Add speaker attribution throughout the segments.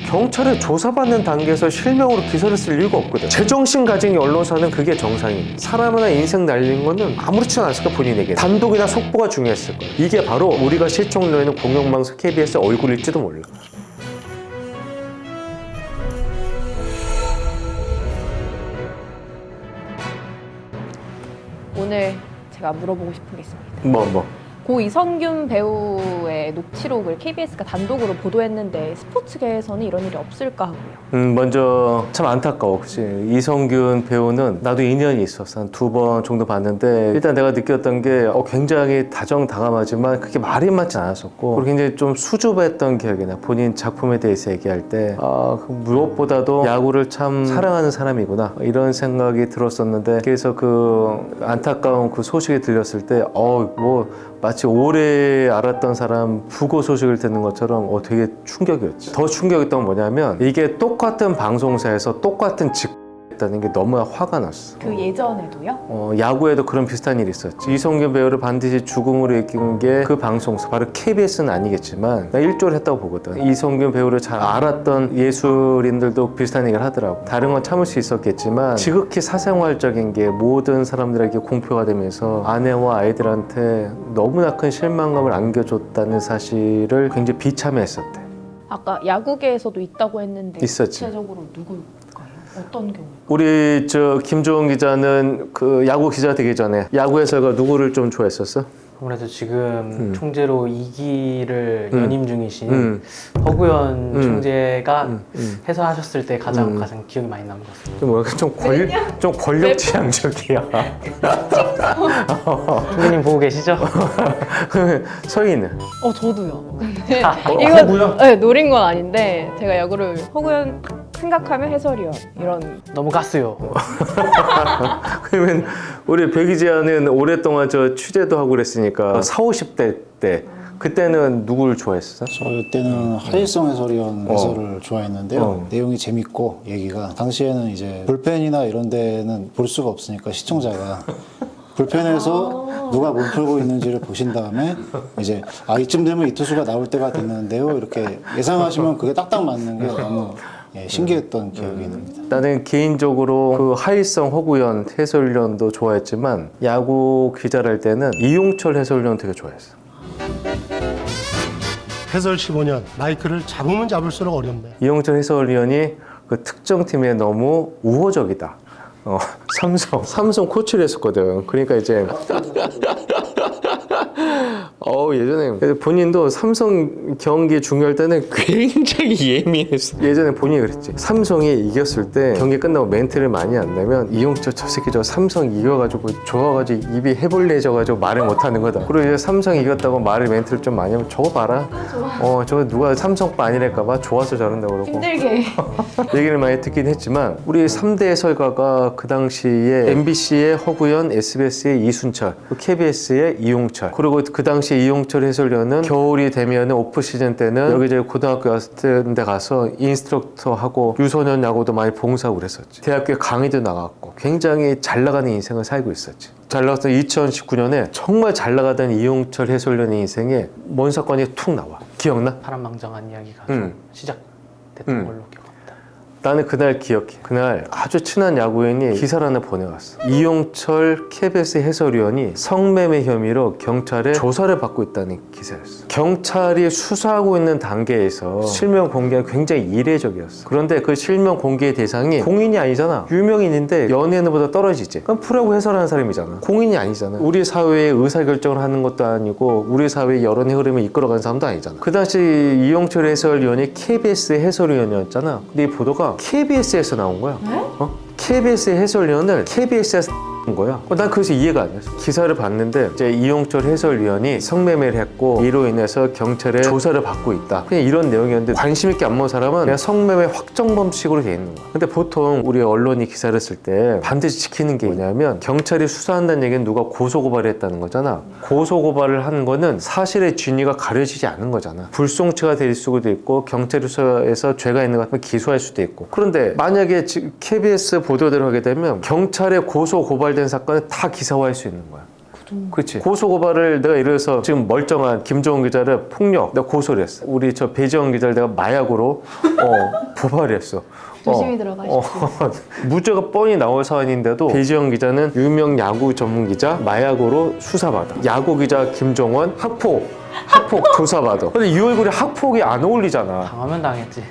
Speaker 1: 경찰에 조사받는 단계에서 실명으로 기사를 쓸 이유가 없거든. 제정신 가진 언론사는 그게 정상이야. 사람 하나 인생 날린 거는 아무렇지도 않았을까 본인에게. 단독이나 속보가 중요했을 거야. 이게 바로 우리가 시청률에 있는 공영방송 KBS 얼굴일지도 몰라.
Speaker 2: 오늘 제가 물어보고 싶은 게 있습니다.
Speaker 1: 뭐?
Speaker 2: 고 이성균 배우의 녹취록을 KBS가 단독으로 보도했는데 스포츠계에서는 이런 일이 없을까 하고요.
Speaker 1: 먼저 참 안타까워. 그치? 이성균 배우는 나도 인연이 있었어. 한 2번 정도 봤는데 일단 내가 느꼈던 게 굉장히 다정다감하지만 그게 말이 맞지 않았었고, 그리고 굉장히 좀 수줍었던 기억이 나. 본인 작품에 대해서 얘기할 때 무엇보다도 야구를 참 사랑하는 사람이구나 이런 생각이 들었었는데, 그래서 그 안타까운 그 소식이 들렸을 때 마치 오래 알았던 사람 부고 소식을 듣는 것처럼 되게 충격이었지. 더 충격이었던 건 뭐냐면 이게 똑같은 방송사에서 똑같은 했다는 게 너무나 화가 났어.
Speaker 2: 그 예전에도요?
Speaker 1: 야구에도 그런 비슷한 일이 있었지. 이성균 배우를 반드시 죽음으로 이끈 게 그 방송사, 바로 KBS는 아니겠지만 나 일조를 했다고 보거든. 이성균 배우를 잘 알았던 예술인들도 비슷한 얘기를 하더라고. 다른 건 참을 수 있었겠지만 지극히 사생활적인 게 모든 사람들에게 공표가 되면서 아내와 아이들한테 너무나 큰 실망감을 안겨줬다는 사실을 굉장히 비참해했었대.
Speaker 2: 아까 야구계에서도 있다고 했는데
Speaker 1: 있었지.
Speaker 2: 구체적으로 누굴까요? 어떤 경우?
Speaker 1: 우리 김조은 기자는 그 야구 기자 되기 전에 야구 해설가 누구를 좀 좋아했었어?
Speaker 3: 아무래도 지금 총재로 2기를 연임 중이신 허구현 총재가 해설하셨을 때 가장 기억이 많이 남은 것 같습니다.
Speaker 1: 좀 권력지향적이야.
Speaker 3: 총재님 보고 계시죠?
Speaker 1: 서희는?
Speaker 2: 저도요.
Speaker 1: 허구현?
Speaker 2: 네, 노린 건 아닌데 제가 야구를 허구현 생각하면 해설위원 이런.
Speaker 3: 너무 가스요.
Speaker 1: 그러면 우리 백이지아는 오랫동안 취재도 하고 그랬으니까 40, 50대 때 그때는 누구를 좋아했어?
Speaker 4: 저 때는 하일성 해설위원 해설을 좋아했는데요. 내용이 재밌고 얘기가 당시에는 이제 불펜이나 이런 데는 볼 수가 없으니까 시청자가 불펜에서 누가 뭘 풀고 있는지를 보신 다음에 이제 이쯤 되면 이 투수가 나올 때가 됐는데요 이렇게 예상하시면 그게 딱딱 맞는 게 너무 신기했던 기억이 납니다.
Speaker 1: 나는 개인적으로 그 하일성 허구현 해설위원도 좋아했지만 야구 기자를 할 때는 이용철 해설위원 되게 좋아했어.
Speaker 5: 해설 15년, 마이크를 잡으면 잡을수록 어렵네.
Speaker 1: 이용철 해설위원이 그 특정 팀에 너무 우호적이다. 삼성 코치를 했었거든. 그러니까 이제 예전에 본인도 삼성 경기 중요할 때는 굉장히 예민했어. 예전에 본인이 그랬지. 삼성이 이겼을 때 경기 끝나고 멘트를 많이 안 내면 이용철 저 새끼 저 삼성 이겨가지고 좋아가지고 입이 해벌레져가지고 말을 못하는 거다. 그리고 이제 삼성이 이겼다고 멘트를 좀 많이 하면 저거 봐라. 저거 누가 삼성빠 아니랄까봐 좋아서 저런다고 그러고
Speaker 2: 힘들게.
Speaker 1: 얘기를 많이 듣긴 했지만 우리 3대 해설가가 그 당시에 MBC의 허구현, SBS의 이순철, KBS의 이용철, 그리고 그 당시 이용철 해설위원은 겨울이 되면 오프 시즌 때는 여기저기 고등학교 같은 데 가서 인스트럭터 하고 유소년 야구도 많이 봉사하고 그랬었지. 대학교에 강의도 나갔고 굉장히 잘 나가는 인생을 살고 있었지. 잘 나갔던 2019년에 정말 잘 나가던 이용철 해설위원의 인생에 뭔 사건이 툭 나와. 기억나?
Speaker 3: 파란망장한 이야기가 좀 시작됐던 걸로 기억합니다.
Speaker 1: 나는 그날 기억해. 그날 아주 친한 야구인이 기사를 하나 보내왔어. 이용철 KBS 해설위원이 성매매 혐의로 경찰에 조사를 받고 있다는 기사였어. 경찰이 수사하고 있는 단계에서 실명 공개가 굉장히 이례적이었어. 그런데 그 실명 공개의 대상이 공인이 아니잖아. 유명인인데 연예인보다 떨어지지. 그럼 프로야구 해설하는 사람이잖아. 공인이 아니잖아. 우리 사회의 의사결정을 하는 것도 아니고 우리 사회의 여론의 흐름을 이끌어가는 사람도 아니잖아. 그 당시 이용철 해설위원이 KBS 해설위원이었잖아. 근데 이 보도가 KBS에서 나온 거야. KBS 해설위원을 KBS에서 거야. 난 그래서 이해가 안 됐어. 기사를 봤는데 이제 이용철 해설위원이 성매매를 했고 이로 인해서 경찰에 조사를 받고 있다. 그냥 이런 내용이었는데 관심 있게 안 본 사람은 그냥 성매매 확정범식으로 돼 있는 거야. 근데 보통 우리 언론이 기사를 쓸 때 반드시 지키는 게 뭐냐면 경찰이 수사한다는 얘기는 누가 고소고발을 했다는 거잖아. 고소고발을 하는 거는 사실의 진위가 가려지지 않은 거잖아. 불송치가 될 수도 있고 경찰 수사에서 죄가 있는 것 같으면 기소할 수도 있고. 그런데 만약에 KBS 보도대로 하게 되면 경찰에 고소고발된 사건을 다 기사화할 수 있는 거야. 그렇지. 고소고발을 내가 예를 들어서 지금 멀쩡한 김종훈 기자를 폭력 내가 고소를 했어. 우리 저 배지영 기자를 내가 마약으로 고발을 했어.
Speaker 2: 조심히 들어가십시오.
Speaker 1: 무죄가 뻔히 나올 사안인데도 배지영 기자는 유명 야구 전문 기자 마약으로 수사받아. 야구 기자 김종원 학폭 조사받아. 근데 이 얼굴에 학폭이 안 어울리잖아.
Speaker 3: 당하면 당했지.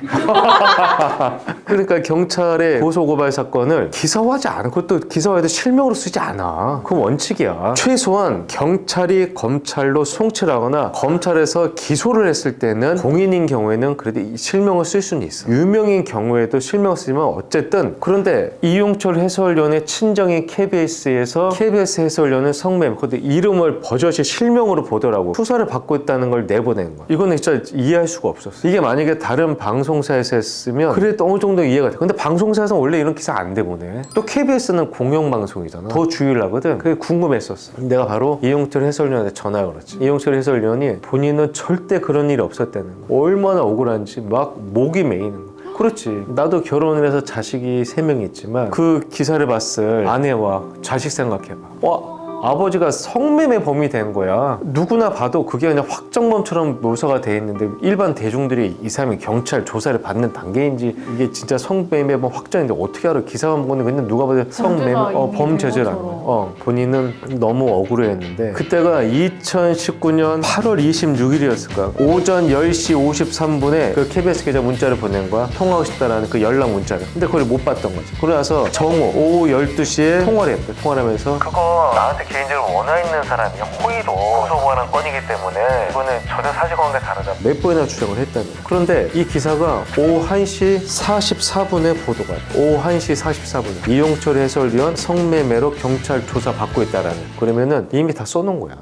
Speaker 1: 그러니까 경찰의 고소고발 사건을 기사화하지 않고 또 기사화해도 실명으로 쓰지 않아. 그건 원칙이야. 최소한 경찰이 검찰로 송치를 하거나 검찰에서 기소를 했을 때는 공인인 경우에는 그래도 이 실명을 쓸 수는 있어. 유명인 경우에도 실명을 쓰지만 어쨌든 그런데 이용철 해설위원의 친정인 KBS에서 KBS 해설위원은 성매매 그것도 이름을 버젓이 실명으로 보더라고. 수사를 받고 있다는 걸 내보낸 거야. 이거는 진짜 이해할 수가 없었어. 이게 만약에 다른 방송사에서 했으면 그래도 어느 정도 이해가 돼. 근데 방송사에서는 원래 이런 기사 안 내보내. 또 KBS는 공영방송이잖아. 더 주의하거든. 그게 궁금했었어. 내가 바로 이용철 해설위원한테 전화를 걸었지. 이용철 해설위원이 본인은 절대 그런 일이 없었다는 거야. 얼마나 억울한지 막 목이 메이는 거야. 그렇지. 나도 결혼을 해서 자식이 3명 있지만 그 기사를 봤을 아내와 자식 생각해봐. 와, 아버지가 성매매 범이 된 거야. 누구나 봐도 그게 그냥 확정범처럼 묘사가 돼 있는데 일반 대중들이 이 사람이 경찰 조사를 받는 단계인지 이게 진짜 성매매범 확정인데 어떻게 알아? 기사만 보는 그냥 누가 봐도 성매매 범죄죄라는 거야. 본인은 너무 억울해했는데 그때가 2019년 8월 26일이었을까. 오전 10시 53분에 그 KBS 기자 문자를 보낸 거야. 통화하고 싶다라는 그 연락 문자를. 근데 그걸 못 봤던 거지. 그러나서 정오 오후 12시에 통화를 했대. 통화를 하면서 그거 나한테 개인적으로 원하 있는 사람이야. 호의로 고소고발한 건이기 때문에 이거는 전혀 사실관계 다르다. 몇 번이나 주장을 했다는 거야. 그런데 이 기사가 오후 1시 44분에 보도가 돼. 오후 1시 44분에 이용철 해설위원 성매매로 경찰 조사 받고 있다라는. 그러면은 이미 다 써놓은 거야.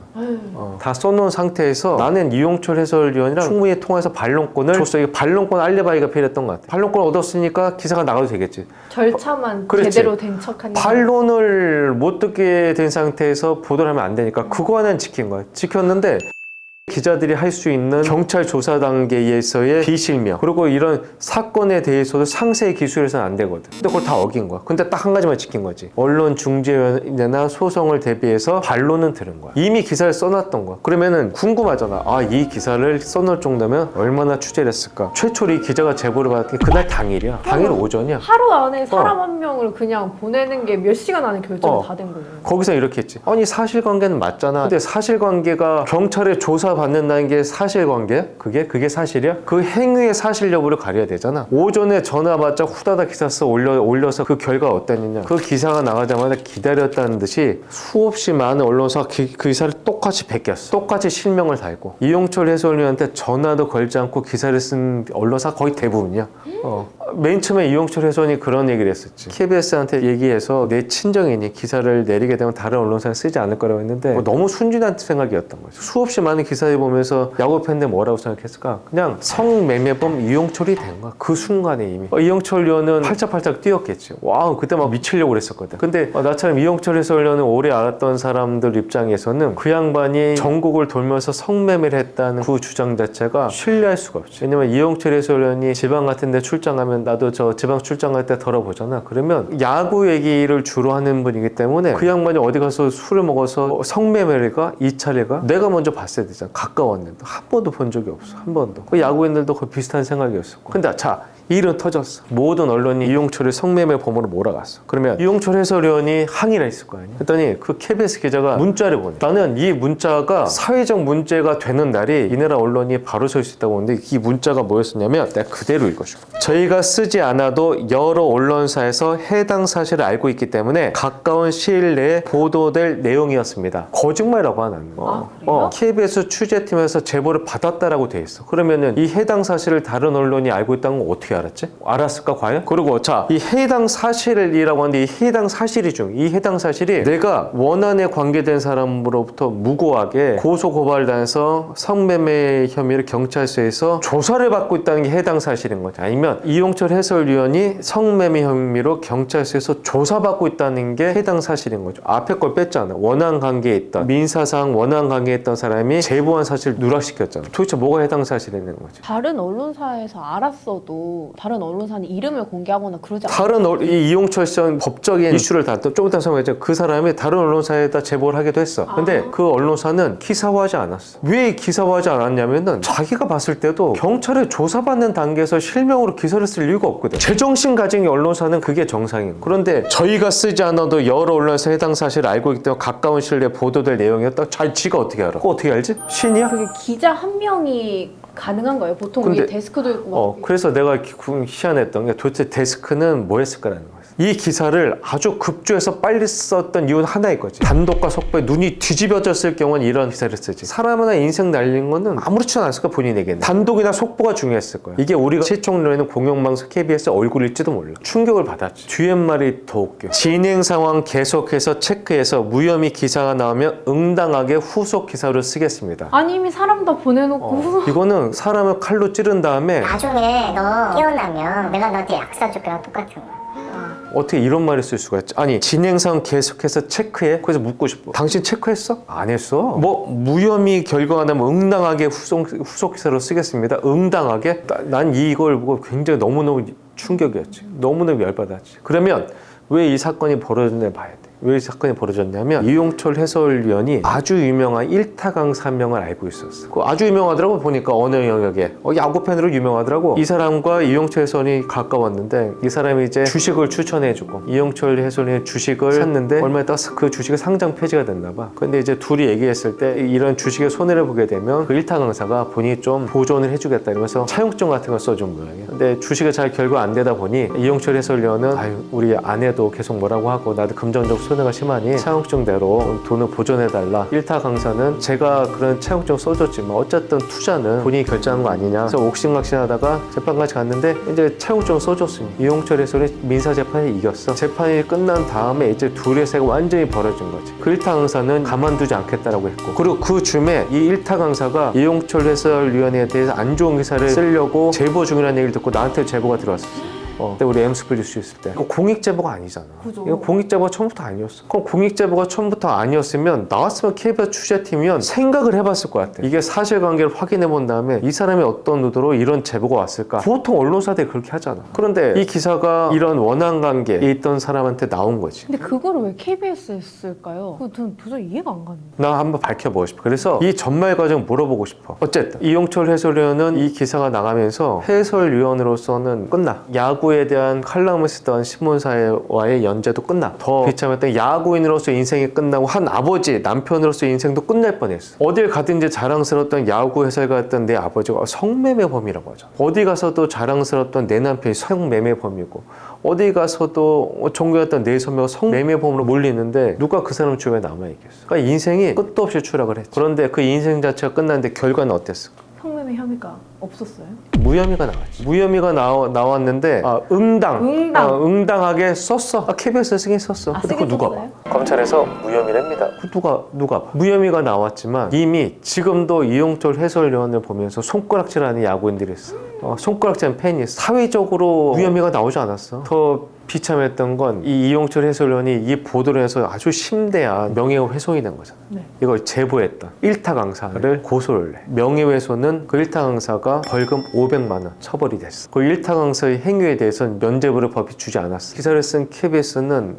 Speaker 1: 다 써놓은 상태에서 나는 이용철 해설위원이랑 충분히 통해서 반론권을 줬어. 이게 반론권 알리바이가 필요했던 것 같아. 반론권을 얻었으니까 기사가 나가도 되겠지.
Speaker 2: 절차만
Speaker 1: 그렇지.
Speaker 2: 제대로 된 척하는.
Speaker 1: 반론을 못 듣게 된 상태에서 보도를 하면 안 되니까 그거는 지킨 거야. 지켰는데 기자들이 할 수 있는 경찰 조사 단계에서의 비실명 그리고 이런 사건에 대해서도 상세히 기술해서는 안 되거든. 근데 그걸 다 어긴 거야. 근데 딱 한 가지만 지킨 거지. 언론중재위원회나 소송을 대비해서 반론은 들은 거야. 이미 기사를 써놨던 거야. 그러면은 궁금하잖아. 아, 이 기사를 써놓을 정도면 얼마나 취재를 했을까. 최초로 이 기자가 제보를 받은 게 그날 당일이야. 당일 오전이야.
Speaker 2: 하루 안에 사람 한 명을 그냥 보내는 게 몇 시간 안에 결정이 다 된 거예요.
Speaker 1: 거기서 이렇게 했지. 아니 사실관계는 맞잖아. 근데 사실관계가 경찰의 조사 받는다는 게 사실관계야? 그게 사실이야? 그 행위의 사실 여부를 가려야 되잖아. 오전에 전화 받자 후다닥 기사 써 올려서 그 결과가 어땠느냐. 그 기사가 나가자마자 기다렸다는 듯이 수없이 많은 언론사가 그 기사를 똑같이 베꼈어. 똑같이 실명을 달고. 이용철 해설위원한테 전화도 걸지 않고 기사를 쓴 언론사 거의 대부분이야. 맨 처음에 이용철 해설위원이 그런 얘기를 했었지. KBS한테 얘기해서 내 친정인이 기사를 내리게 되면 다른 언론사에 쓰지 않을 거라고 했는데 너무 순진한 생각이었던 거지. 수없이 많은 기사를 보면서 야구 팬들 뭐라고 생각했을까? 그냥 성매매범 이용철이 된 거야. 그 순간에 이미. 이용철 위원은 팔짝팔짝 뛰었겠지. 와, 그때 막 미치려고 그랬었거든. 근데 나처럼 이용철 해설위원은 오래 알았던 사람들 입장에서는 그 양반이 전국을 돌면서 성매매를 했다는 그 주장 자체가 신뢰할 수가 없지. 왜냐면 이용철 해설위원이 지방 같은 데 출장하면 나도 저 지방 출장 갈 때 들어보잖아. 그러면 야구 얘기를 주로 하는 분이기 때문에 그 양반이 어디 가서 술을 먹어서 성매매를가? 이 차례가? 내가 먼저 봤어야 되잖아. 가까웠는데 한 번도 본 적이 없어. 한 번도. 그 야구인들도 거의 비슷한 생각이었었고. 근데 자, 일은 터졌어. 모든 언론이 이용철을 성매매 범으로 몰아갔어. 그러면 이용철 해설위원이 항의를 했을 거 아니야. 그랬더니 그 KBS 기자가 문자를 보내. 나는 이 문자가 사회적 문제가 되는 날이 이 나라 언론이 바로 설 수 있다고 하는데 이 문자가 뭐였었냐면 내가 그대로 읽어줄게. 저희가 쓰지 않아도 여러 언론사에서 해당 사실을 알고 있기 때문에 가까운 시일 내에 보도될 내용이었습니다. 거짓말이라고 하는
Speaker 2: 그래요?
Speaker 1: KBS 취재팀에서 제보를 받았다라고 돼 있어. 그러면은 이 해당 사실을 다른 언론이 알고 있다는 건 어떻게 알았지? 알았을까 과연? 그리고 자, 이 해당 사실이라고 하는데 이 해당 사실이 이 해당 사실이 내가 원한에 관계된 사람으로부터 무고하게 고소고발당해서 성매매 혐의를 경찰서에서 조사를 받고 있다는 게 해당 사실인 거지. 아니면 이용철 해설위원이 성매매 혐의로 경찰서에서 조사받고 있다는 게 해당 사실인 거죠. 앞에 걸 뺐잖아. 원한 관계에 있던 민사상 원한 관계에 있던 사람이 제보한 사실을 누락시켰잖아. 도대체 뭐가 해당 사실이라는 거지?
Speaker 2: 다른 언론사에서 알았어도 다른 언론사는 이름을 공개하거나 그러지 않아요?
Speaker 1: 다른 이 이용철 씨는 법적인 이슈를 다뤘던 조금 이따 설명했죠. 그 사람이 다른 언론사에다 제보를 하기도 했어. 근데 그 언론사는 기사화하지 않았어. 왜 기사화하지 않았냐면은 자기가 봤을 때도 경찰에 조사받는 단계에서 실명으로 기사를 쓸 이유가 없거든. 제정신 가진 언론사는 그게 정상인 거야. 그런데 저희가 쓰지 않아도 여러 언론에서 해당 사실을 알고 있기 때문에 가까운 시일에 보도될 내용이었다. 지가 어떻게 알아? 그거 어떻게 알지? 신이야?
Speaker 2: 그게 기자 한 명이 가능한 거예요? 보통
Speaker 1: 근데-
Speaker 2: 위에 데스크도 있고 막
Speaker 1: 그래서 내가 희한했던 게 도대체 데스크는 뭐 했을까라는 거야. 이 기사를 아주 급조해서 빨리 썼던 이유는 하나 있거지. 단독과 속보에 눈이 뒤집어졌을 경우는 이런 기사를 쓰지. 사람 하나 인생 날린 거는 아무렇지도 않았을까 본인에게는. 단독이나 속보가 중요했을 거야. 이게 우리가 시청률에는 공영방송 KBS 얼굴일지도 몰라. 충격을 받았지. 뒤에 말이 더 웃겨. 진행 상황 계속해서 체크해서 무혐의 기사가 나오면 응당하게 후속 기사를 쓰겠습니다.
Speaker 2: 아니 이미 사람 다 보내놓고
Speaker 1: 이거는 사람을 칼로 찌른 다음에
Speaker 6: 나중에 너 깨어나면 내가 너한테 약 사줄 거랑 똑같은 거야.
Speaker 1: 어떻게 이런 말을 쓸 수가 있지? 아니 진행상 계속해서 체크해? 그래서 묻고 싶어. 당신 체크했어? 안 했어. 뭐 무혐의 결과가 나면 응당하게 후속 기사로 쓰겠습니다. 응당하게? 난 이걸 보고 굉장히 너무너무 충격이었지. 너무너무 열받았지. 그러면 왜 이 사건이 벌어졌냐 봐야 돼. 왜 이 사건이 벌어졌냐면 이용철 해설위원이 아주 유명한 일타 강사 한 명을 알고 있었어. 아주 유명하더라고. 보니까 어느 영역에 야구 팬으로 유명하더라고. 이 사람과 이용철 해설이 가까웠는데 이 사람이 이제 주식을 추천해주고 이용철 해설이 주식을 샀는데 얼마 있다가 그 주식이 상장 폐지가 됐나 봐. 근데 이제 둘이 얘기했을 때 이런 주식에 손해를 보게 되면 그 일타 강사가 본인이 좀 보존을 해주겠다 이러면서 차용증 같은 걸 써준 모양이야. 근데 주식이 잘 결과 안 되다 보니 이용철 해설위원은 아유 우리 아내도 계속 뭐라고 하고 나도 금전적 손해가 심하니 차용증대로 돈을 보존해달라. 일타 강사는 제가 그런 차용증 써줬지만 어쨌든 투자는 본인이 결정한 거 아니냐. 그래서 옥신각신하다가 재판까지 갔는데 이제 차용증 써줬으니 이용철 해설이 민사재판에 이겼어. 재판이 끝난 다음에 이제 둘의 사이가 완전히 벌어진 거지. 그 일타 강사는 가만두지 않겠다라고 했고 그리고 그 줌에 이 일타 강사가 이용철 해설위원에 대해서 안 좋은 기사를 쓰려고 제보 중이라는 얘기를 듣고 나한테 제보가 들어왔어. 그때 우리 엠스플 뉴스 있을 때 이거 공익 제보가 아니잖아.
Speaker 2: 그죠.
Speaker 1: 이거 공익 제보가 처음부터 아니었어. 그럼 공익 제보가 처음부터 아니었으면 나왔으면 KBS 취재팀이면 생각을 해봤을 것 같아. 이게 사실관계를 확인해 본 다음에 이 사람이 어떤 의도로 이런 제보가 왔을까. 보통 언론사들이 그렇게 하잖아. 그런데 이 기사가 이런 원한 관계에 있던 사람한테 나온 거지.
Speaker 2: 근데 그거를 왜 KBS에 쓸까요? 그건 도저히 이해가 안 가는데.
Speaker 1: 나 한번 밝혀보고 싶어. 그래서 이 전말 과정 물어보고 싶어. 어쨌든 이용철 해설위원은 이 기사가 나가면서 해설위원으로서는 끝나. 야구에 대한 칼럼을 쓰던 신문사와의 연재도 끝나. 더 비참했던 야구인으로서 인생이 끝나고 한 아버지, 남편으로서 인생도 끝날 뻔했어. 어딜 가든지 자랑스러웠던 야구 해설가였던 내 아버지가 성매매범이라고 하죠. 어디 가서도 자랑스러웠던 내 남편이 성매매범이고 어디 가서도 존경했던 내 선배가 성매매범으로 몰리는데 누가 그 사람 주변에 남아있겠어. 그러니까 인생이 끝도 없이 추락을 했지. 그런데 그 인생 자체가 끝났는데 결과는 어땠을까?
Speaker 2: 성매매 혐의가 없었어요?
Speaker 1: 무혐의가 나왔지. 무혐의가 나왔는데 응당하게 썼어. KBS에 쓰긴 썼어. 근데 그거 누가 봐? 검찰에서 무혐의랍니다. 누가 봐? 무혐의가 나왔지만 이미 지금도 이용철 해설위원을 보면서 손가락질하는 야구인들이 있어. 손가락질하는 팬이 있어. 사회적으로 무혐의가 나오지 않았어. 더 비참했던 건 이 이용철 해설위원이 이 보도를 해서 아주 심대한 명예훼손이 된 거잖아.
Speaker 2: 네.
Speaker 1: 이걸 제보했던 일타 강사를 고소를 해. 명예훼손은 그 일타 강사가 벌금 500만 원 처벌이 됐어. 그 일타 강사의 행위에 대해서는 면죄부를 법이 주지 않았어. 기사를 쓴 KBS는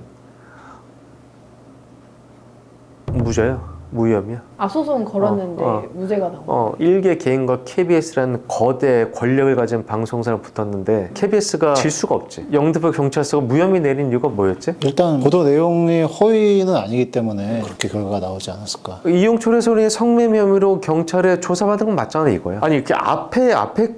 Speaker 1: 무죄야. 무혐의야.
Speaker 2: 소송 걸었는데 무죄가 나온
Speaker 1: 일개 개인과 KBS라는 거대 권력을 가진 방송사랑 붙었는데 KBS가 질 수가 없지. 영등포 경찰서가 무혐의 내린 이유가 뭐였지?
Speaker 4: 일단 보도 내용이 허위는 아니기 때문에 그렇게 결과가 나오지 않았을까.
Speaker 1: 이용철 해설위원이 성매매 혐의로 경찰에 조사받은 건 맞잖아 이거야. 아니 이렇게 앞에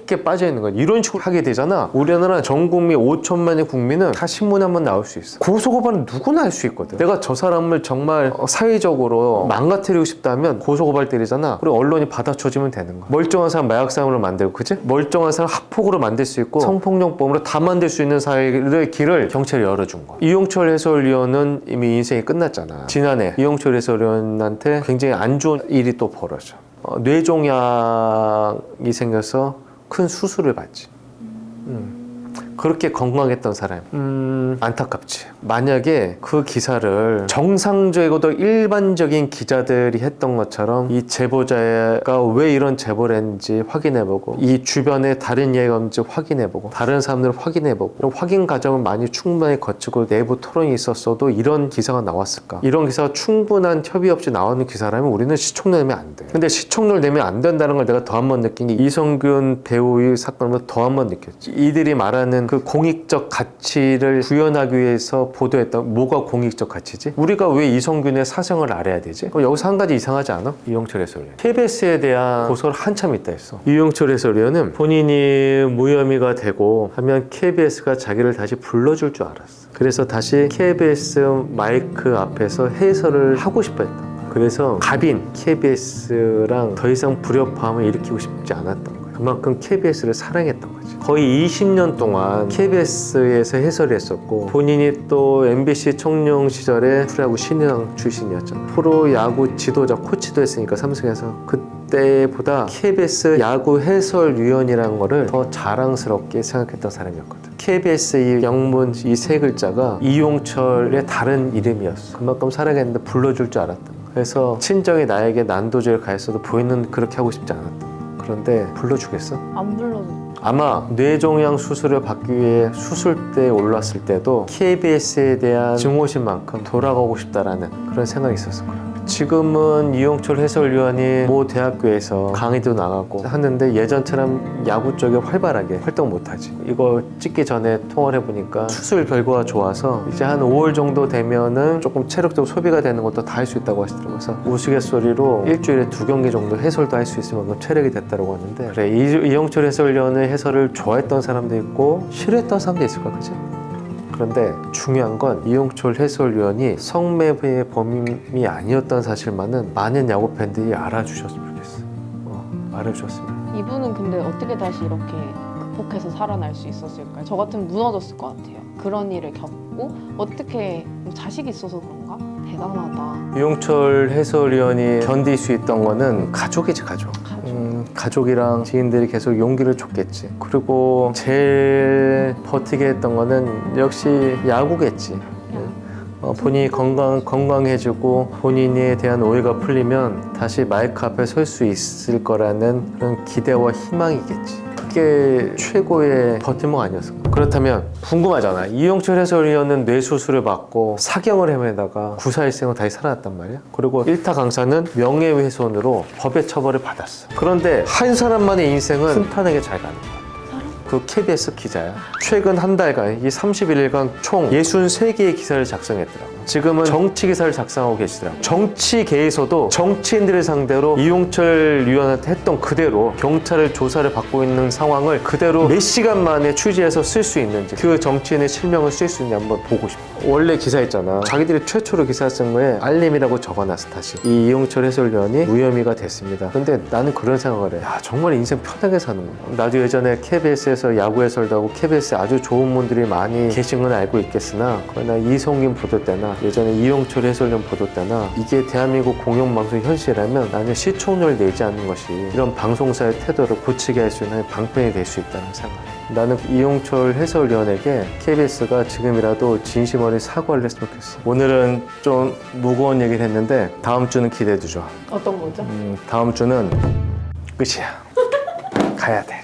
Speaker 1: 게 빠져 있는 거야. 이런 식으로 하게 되잖아. 우리나라 전 국민 5천만의 국민은 다 신문에 한번 나올 수 있어. 고소고발은 누구나 할 수 있거든. 내가 저 사람을 정말 사회적으로 망가뜨리고 싶다면 고소고발 때리잖아. 그리고 언론이 받아쳐주면 되는 거야. 멀쩡한 사람 마약상으로 만들고 그치? 멀쩡한 사람 학폭으로 만들 수 있고 성폭력범으로 다 만들 수 있는 사회의 길을 경찰이 열어준 거야. 이용철 해설위원은 이미 인생이 끝났잖아. 지난해 이용철 해설위원한테 굉장히 안 좋은 일이 또 벌어져. 뇌종양이 생겨서 큰 수술을 받지. 그렇게 건강했던 사람. 안타깝지. 만약에 그 기사를 정상적이고도 일반적인 기자들이 했던 것처럼 이 제보자가 왜 이런 제보를 했는지 확인해보고 이 주변에 다른 이야기가 없는지 확인해보고 다른 사람들을 확인해보고 이런 확인 과정을 많이 충분히 거치고 내부 토론이 있었어도 이런 기사가 나왔을까? 이런 기사가 충분한 협의 없이 나오는 기사라면 우리는 시청률 내면 안 돼. 근데 시청률 내면 안 된다는 걸 내가 더 한 번 느낀 게 이성균 배우의 사건을 더 한 번 느꼈지. 이들이 말하는 그 공익적 가치를 구현하기 위해서 보도했던 뭐가 공익적 가치지? 우리가 왜 이성균의 사생을 알아야 되지? 그럼 여기서 한 가지 이상하지 않아? 이용철 해설위원. KBS에 대한 고소를 한참 있다 했어. 이용철 해설위원은 본인이 무혐의가 되고 하면 KBS가 자기를 다시 불러줄 줄 알았어. 그래서 다시 KBS 마이크 앞에서 해설을 하고 싶어 했다. 그래서 갑인 KBS랑 더 이상 불협화음을 일으키고 싶지 않았던 거야. 그만큼 KBS를 사랑했던 거지. 거의 20년 동안 KBS에서 해설을 했었고 본인이 또 MBC 청룡 시절에 프로야구 신인왕 출신이었잖아. 프로야구 지도자 코치도 했으니까 삼성에서 그때보다 KBS 야구 해설위원이라는 거를 더 자랑스럽게 생각했던 사람이었거든. KBS 이 영문 이 세 글자가 이용철의 다른 이름이었어. 그만큼 사랑했는데 불러줄 줄 알았던 거야. 그래서 친정이 나에게 난도질을 가했어도 부인은 그렇게 하고 싶지 않았다. 그런데 불러주겠어?
Speaker 2: 안 불러도.
Speaker 1: 아마 뇌종양 수술을 받기 위해 수술대에 올랐을 때도 KBS에 대한 증오심만큼 돌아가고 싶다라는 그런 생각이 있었을 거야. 지금은 이용철 해설위원이 모 대학교에서 강의도 나가고 하는데 예전처럼 야구 쪽에 활발하게 활동 못하지. 이거 찍기 전에 통화를 해보니까 수술 결과가 좋아서 이제 한 5월 정도 되면은 조금 체력적 소비가 되는 것도 다 할 수 있다고 하시더라고요. 그래서 우스갯소리로 일주일에 2경기 정도 해설도 할 수 있을 만큼 체력이 됐다고 하는데 그래, 이용철 해설위원의 해설을 좋아했던 사람도 있고 싫어했던 사람도 있을 거야, 그치? 그런데 중요한 건 이용철 해설위원이 성매매의 범인이 아니었던 사실만은 많은 야구 팬들이 알아주셨으면 좋겠어. 알아주셨으면.
Speaker 2: 이분은 근데 어떻게 다시 이렇게 극복해서 살아날 수 있었을까요? 저 같으면 무너졌을 것 같아요. 그런 일을 겪고 어떻게 자식이 있어서 그런가? 대단하다.
Speaker 1: 이용철 해설위원이 견딜 수 있던 거는 가족이지, 가족. 가족이랑 지인들이 계속 용기를 줬겠지. 그리고 제일 버티게 했던 거는 역시 야구겠지. 본인이 건강해지고 본인에 대한 오해가 풀리면 다시 마이크 앞에 설 수 있을 거라는 그런 기대와 희망이겠지. 그게 최고의 버팀목 아니었을까? 그렇다면 궁금하잖아. 이용철 해설위원은 뇌수술을 받고 사경을 헤매다가 구사일생으로 다시 살아났단 말이야. 그리고 일타 강사는 명예훼손으로 법의 처벌을 받았어. 그런데 한 사람만의 인생은 순탄하게 잘 가는 거야. 그 KBS 기자야. 최근 한 달간 이 31일간 총 63개의 기사를 작성했더라고. 지금은 정치 기사를 작성하고 계시더라고. 정치계에서도 정치인들을 상대로 이용철 위원한테 했던 그대로 경찰을 조사를 받고 있는 상황을 그대로 몇 시간 만에 취재해서 쓸 수 있는지 그 정치인의 실명을 쓸 수 있는지 한번 보고 싶어. 원래 기사였잖아. 자기들이 최초로 기사 쓴 거에 알림이라고 적어놨어. 다시 이 이용철 해설위원이 무혐의가 됐습니다. 근데 나는 그런 생각을 해. 야, 정말 인생 편하게 사는구나. 나도 예전에 KBS에서 야구 해설도 하고 KBS에 아주 좋은 분들이 많이 계신 건 알고 있겠으나 그러나 이성균 보도 때나 예전에 이용철 해설위원 보도 때나 이게 대한민국 공영방송 현실이라면 나는 시청률을 내지 않는 것이 이런 방송사의 태도를 고치게 할 수 있는 방편이 될 수 있다는 생각을 해. 나는 이용철 해설위원에게 KBS가 지금이라도 진심 어린 사과를 했으면 좋겠어. 오늘은 좀 무거운 얘기를 했는데 다음 주는 기대해 주죠.
Speaker 2: 어떤 거죠?
Speaker 1: 다음 주는 끝이야. 가야 돼.